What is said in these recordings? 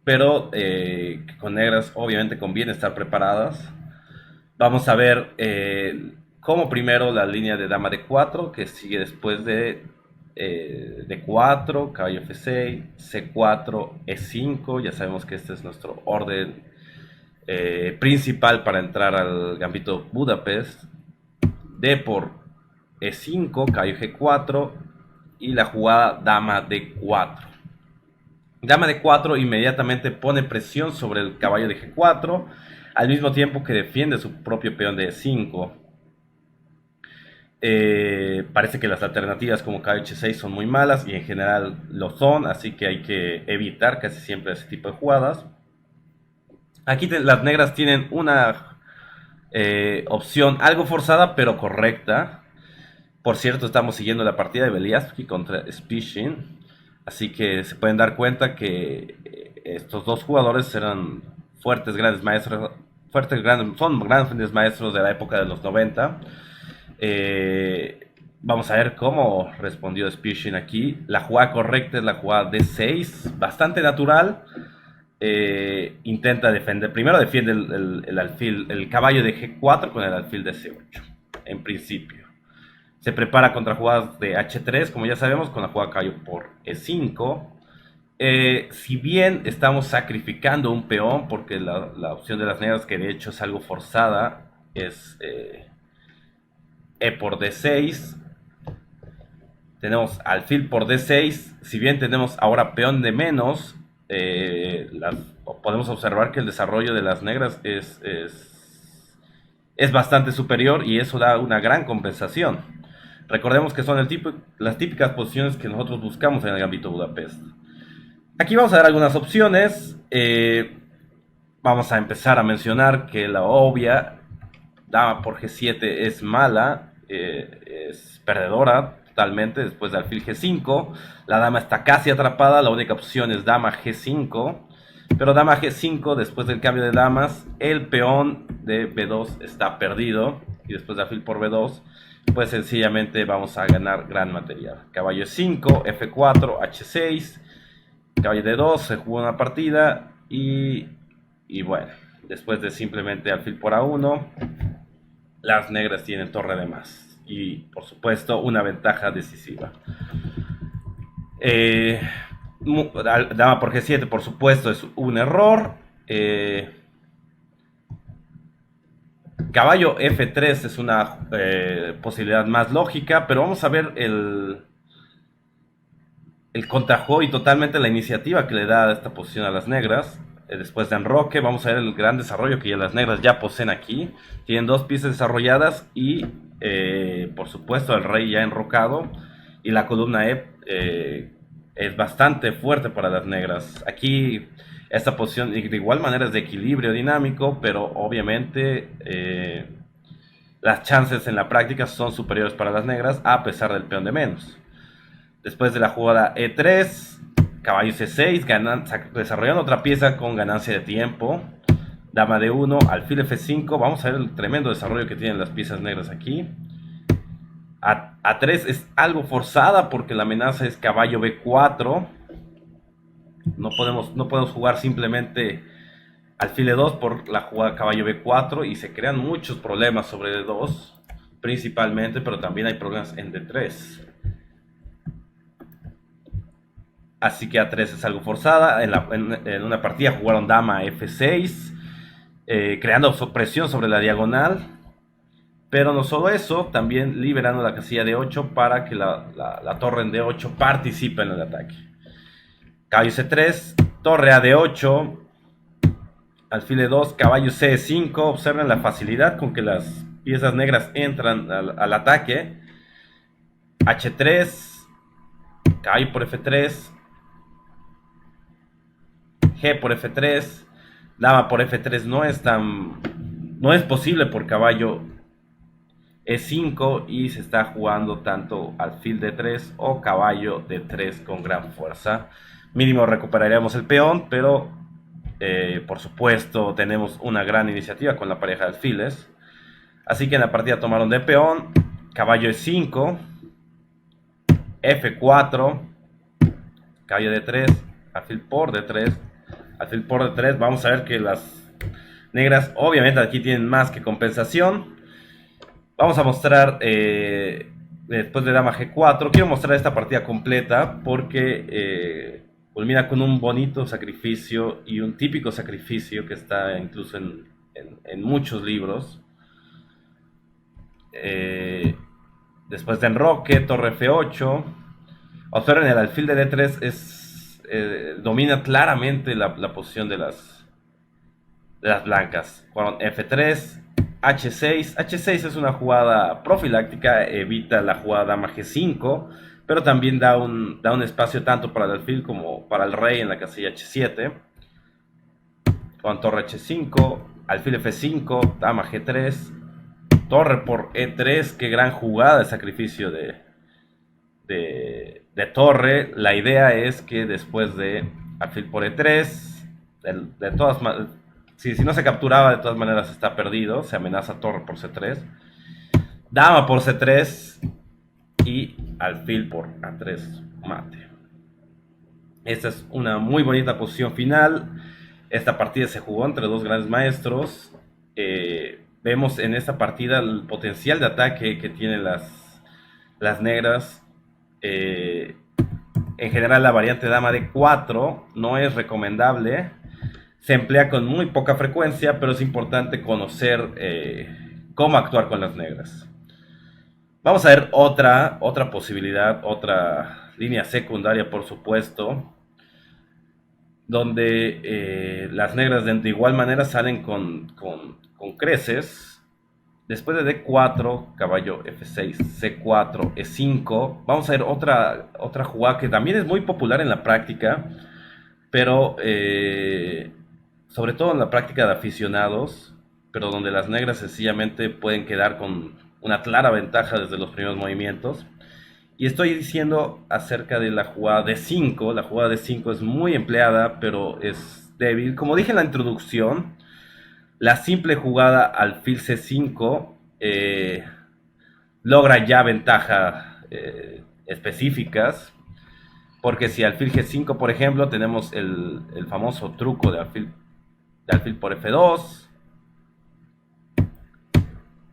pero con negras obviamente conviene estar preparadas. Vamos a ver como primero la línea de dama de 4 que sigue después de D4, caballo F6, C4, E5. Ya sabemos que este es nuestro orden principal para entrar al gambito Budapest. D por E5, caballo G4 y la jugada dama D4. Dama D4 inmediatamente pone presión sobre el caballo de G4 al mismo tiempo que defiende su propio peón de E5. Parece que las alternativas como caballo H6 son muy malas y en general lo son, así que hay que evitar casi siempre ese tipo de jugadas. Aquí las negras tienen una opción algo forzada pero correcta. Por cierto, estamos siguiendo la partida de Beliavsky contra Spichin, así que se pueden dar cuenta que estos dos jugadores eran fuertes, grandes maestros, son grandes maestros de la época de los 90. Vamos a ver cómo respondió Spichin aquí. La jugada correcta es la jugada D6, bastante natural. Intenta defender, primero defiende el alfil, el caballo de G4 con el alfil de C8, en principio. Se prepara contra jugadas de H3, como ya sabemos, con la jugada caballo por E5. Si bien estamos sacrificando un peón, porque la opción de las negras, que de hecho es algo forzada, es E por D6. Tenemos alfil por D6. Si bien tenemos ahora peón de menos, podemos observar que el desarrollo de las negras es bastante superior y eso da una gran compensación. Recordemos que son las típicas posiciones que nosotros buscamos en el Gambito Budapest. Aquí vamos a dar algunas opciones. Vamos a empezar a mencionar que la obvia, dama por G7 es mala, es perdedora totalmente después de alfil G5. La dama está casi atrapada, la única opción es dama G5. Pero dama G5, después del cambio de damas, el peón de B2 está perdido. Y después de alfil por B2, pues sencillamente vamos a ganar gran material. Caballo E5, F4, H6, caballo D2, se jugó una partida y bueno, después de simplemente alfil por A1, las negras tienen torre de más y por supuesto una ventaja decisiva. Dama por G7 por supuesto es un error. Caballo F3 es una posibilidad más lógica, pero vamos a ver el contrajuego y totalmente la iniciativa que le da esta posición a las negras. Después de enroque, vamos a ver el gran desarrollo que ya las negras ya poseen aquí. Tienen dos piezas desarrolladas y, por supuesto, el rey ya enrocado. Y la columna E es bastante fuerte para las negras. Aquí, esta posición de igual manera es de equilibrio dinámico, pero obviamente las chances en la práctica son superiores para las negras a pesar del peón de menos. Después de la jugada E3, caballo C6, desarrollando otra pieza con ganancia de tiempo. Dama D1, alfil F5. Vamos a ver el tremendo desarrollo que tienen las piezas negras aquí. A3 es algo forzada porque la amenaza es caballo B4. No podemos jugar simplemente alfil E2 por la jugada caballo B4 y se crean muchos problemas sobre D2 principalmente, pero también hay problemas en D3. Así que A3 es algo forzada. En una partida jugaron dama F6, creando presión sobre la diagonal. Pero no solo eso, también liberando la casilla de 8 para que la torre en D8 participe en el ataque. Caballo C3, torre a D8, alfil E2, caballo C5. Observen la facilidad con que las piezas negras entran al ataque. H3, caballo por F3, G por F3, dama por F3 no es posible por caballo E5 y se está jugando tanto alfil D3 o caballo D3 con gran fuerza. Mínimo recuperaríamos el peón, pero por supuesto tenemos una gran iniciativa con la pareja de alfiles. Así que en la partida tomaron de peón, caballo E5, F4, caballo D3, alfil por D3, alfil por D3. Vamos a ver que las negras obviamente aquí tienen más que compensación. Vamos a mostrar después de dama G4. Quiero mostrar esta partida completa porque culmina con un bonito sacrificio y un típico sacrificio que está incluso en muchos libros. Después de enroque, torre F8. Observen, el alfil de D3 domina claramente la posición de las blancas. Jugaron F3, H6. H6 es una jugada profiláctica, evita la jugada dama G5, pero también da un espacio tanto para el alfil como para el rey en la casilla H7. Con torre H5, alfil F5, dama G3, torre por E3. Qué gran jugada de sacrificio de torre. La idea es que después de alfil por E3, de todas maneras, si no se capturaba, de todas maneras está perdido. Se amenaza torre por C3, dama por C3 y alfil por A3 mate. Esta es una muy bonita posición final. Esta partida se jugó entre dos grandes maestros. Vemos en esta partida el potencial de ataque que tienen las negras. En general la variante dama de 4 no es recomendable. Se emplea con muy poca frecuencia, pero es importante conocer cómo actuar con las negras. Vamos a ver otra posibilidad, otra línea secundaria, por supuesto, donde las negras de igual manera salen con creces. Después de D4, caballo F6, C4, E5, vamos a ver otra jugada que también es muy popular en la práctica, pero sobre todo en la práctica de aficionados, pero donde las negras sencillamente pueden quedar con una clara ventaja desde los primeros movimientos. Y estoy diciendo acerca de la jugada D5. La jugada D5 es muy empleada, pero es débil. Como dije en la introducción, la simple jugada alfil C5 logra ya ventajas específicas, porque si alfil G5, por ejemplo, tenemos el famoso truco de alfil por F2,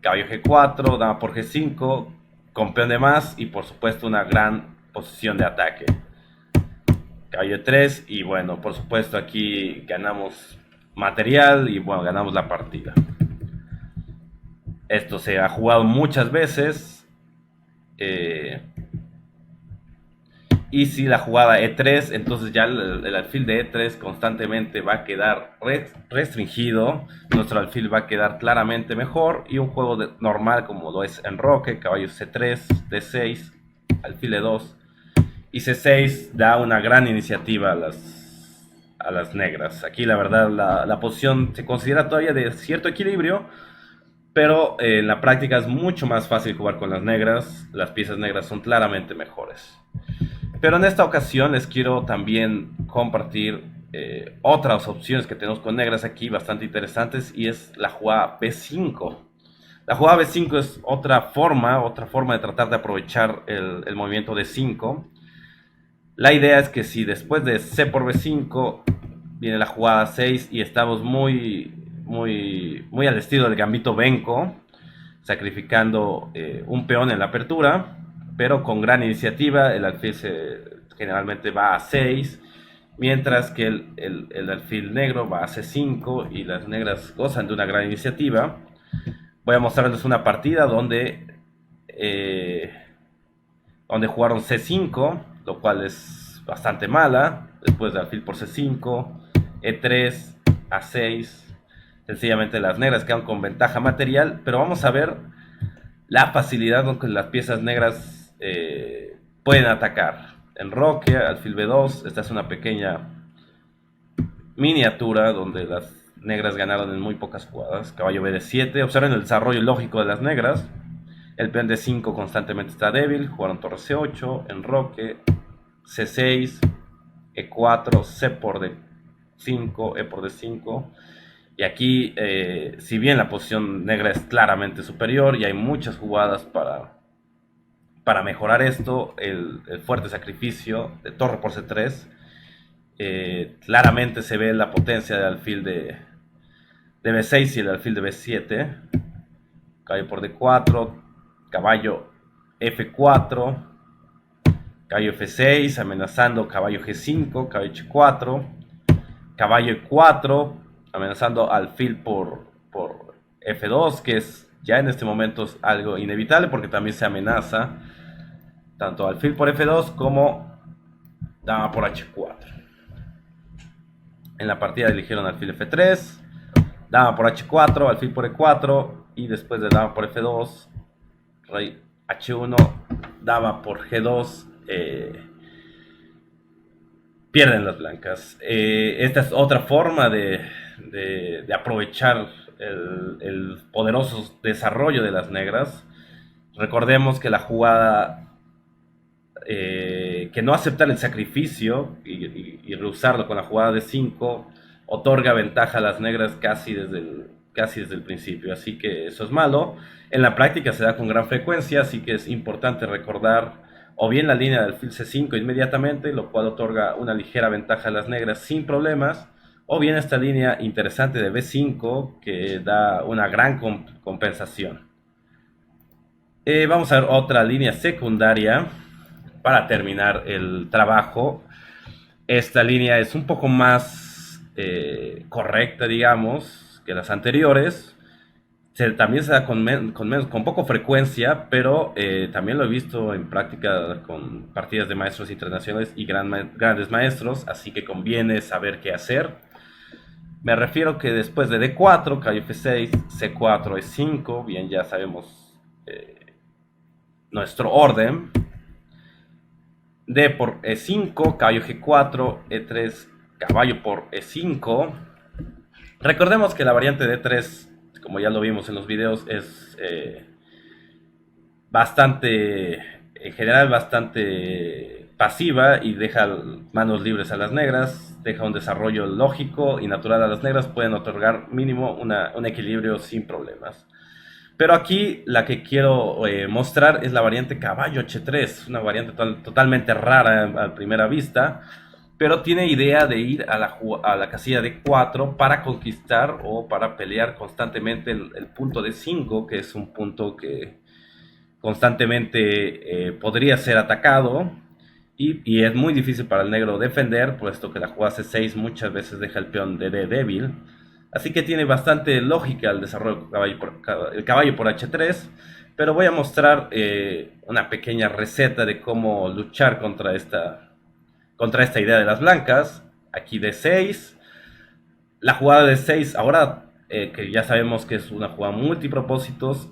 caballo G4, dama por G5, con peón de más y por supuesto una gran posición de ataque. Caballo E3 y bueno, por supuesto aquí ganamos material y bueno, ganamos la partida. Esto se ha jugado muchas veces. Y si la jugada E3, entonces ya el alfil de E3 constantemente va a quedar restringido. Nuestro alfil va a quedar claramente mejor. Y un juego normal como lo es enroque, caballo C3, D6, alfil E2 y C6 da una gran iniciativa a las negras. Aquí la verdad la posición se considera todavía de cierto equilibrio, pero en la práctica es mucho más fácil jugar con las negras. Las piezas negras son claramente mejores. Pero en esta ocasión les quiero también compartir otras opciones que tenemos con negras aquí bastante interesantes, y es la jugada B5. La jugada B5 es otra forma de tratar de aprovechar el movimiento de 5. La idea es que si después de C por B5 viene la jugada 6 y estamos muy al estilo del gambito Benko, sacrificando un peón en la apertura, pero con gran iniciativa, el alfil generalmente va a 6, mientras que el alfil negro va a C5 y las negras gozan de una gran iniciativa. Voy a mostrarles una partida donde jugaron C5, lo cual es bastante mala. Después de alfil por C5, E3, A6, sencillamente las negras quedan con ventaja material, pero vamos a ver la facilidad con que las piezas negras pueden atacar. Enroque, alfil B2, esta es una pequeña miniatura donde las negras ganaron en muy pocas jugadas. Caballo BD7, observen el desarrollo lógico de las negras. El peón D5 constantemente está débil. Jugaron torre C8, enroque, C6, E4, C por D5, E por D5. Y aquí, si bien la posición negra es claramente superior y hay muchas jugadas para mejorar esto, el fuerte sacrificio de torre por C3 Claramente se ve la potencia del alfil de B6 y el alfil de B7. Caballo por D4, caballo F4, caballo F6, amenazando caballo G5, caballo H4, caballo E4, amenazando alfil por F2, que es ya en este momento es algo inevitable porque también se amenaza tanto alfil por F2 como dama por H4. En la partida eligieron alfil F3, dama por H4, alfil por E4 y después de dama por F2, rey H1, dama por G2, pierden las blancas. Esta es otra forma de aprovechar el poderoso desarrollo de las negras. Recordemos que la jugada, que no aceptar el sacrificio y rehusarlo con la jugada de 5 otorga ventaja a las negras casi desde el principio, así que eso es malo. En la práctica se da con gran frecuencia, así que es importante recordar o bien la línea del alfil C5 inmediatamente, lo cual otorga una ligera ventaja a las negras sin problemas, o bien esta línea interesante de B5 que da una gran compensación. Vamos a ver otra línea secundaria para terminar el trabajo. Esta línea es un poco más correcta, digamos, que las anteriores. También se da con poco frecuencia, pero también lo he visto en práctica con partidas de maestros internacionales y grandes maestros, así que conviene saber qué hacer. Me refiero que después de D4, caballo F6, C4, E5, bien, ya sabemos nuestro orden. D por E5, caballo G4, E3, caballo por E5. Recordemos que la variante D3, como ya lo vimos en los videos, es en general bastante pasiva y deja manos libres a las negras, deja un desarrollo lógico y natural a las negras, pueden otorgar mínimo un equilibrio sin problemas. Pero aquí la que quiero mostrar es la variante caballo H3, una variante totalmente rara a primera vista, pero tiene idea de ir a la casilla de 4 para conquistar o para pelear constantemente el punto de 5, que es un punto que constantemente podría ser atacado y es muy difícil para el negro defender, puesto que la jugada C6 muchas veces deja el peón de D débil. Así que tiene bastante lógica el desarrollo el caballo por H3, pero voy a mostrar una pequeña receta de cómo luchar contra esta idea de las blancas. Aquí D6, la jugada de 6 ahora que ya sabemos que es una jugada multipropósitos,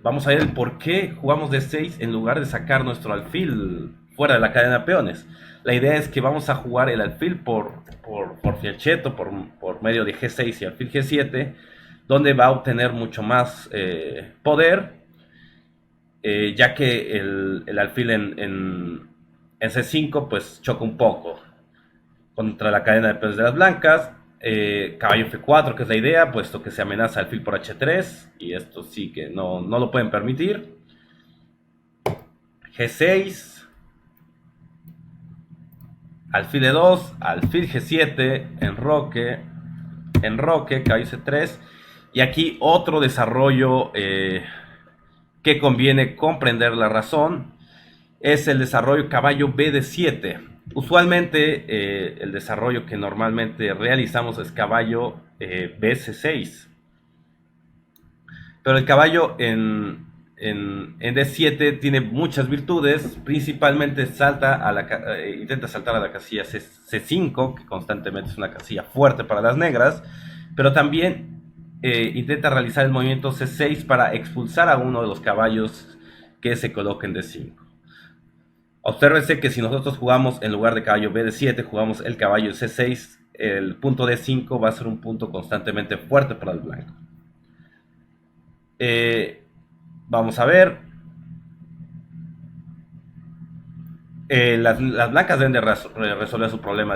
vamos a ver el por qué jugamos D6 en lugar de sacar nuestro alfil fuera de la cadena de peones. La idea es que vamos a jugar el alfil por fianchetto, por medio de G6 y alfil G7, donde va a obtener mucho más poder, ya que el alfil en C5 pues choca un poco contra la cadena de peones de las blancas. Caballo F4, que es la idea, puesto que se amenaza alfil por H3, y esto sí que no lo pueden permitir. G6, alfil E2, alfil G7, enroque, caballo C3, y aquí otro desarrollo que conviene comprender la razón, es el desarrollo caballo B de 7. Usualmente el desarrollo que normalmente realizamos es caballo BC6. Pero el caballo en D7 tiene muchas virtudes, principalmente intenta saltar a la casilla C5, que constantemente es una casilla fuerte para las negras, pero también intenta realizar el movimiento C6 para expulsar a uno de los caballos que se coloquen D5. Obsérvense que si nosotros jugamos en lugar de caballo B de 7, jugamos el caballo C6, el punto D5 va a ser un punto constantemente fuerte para el blanco. Vamos a ver. Las blancas deben de resolver su problema de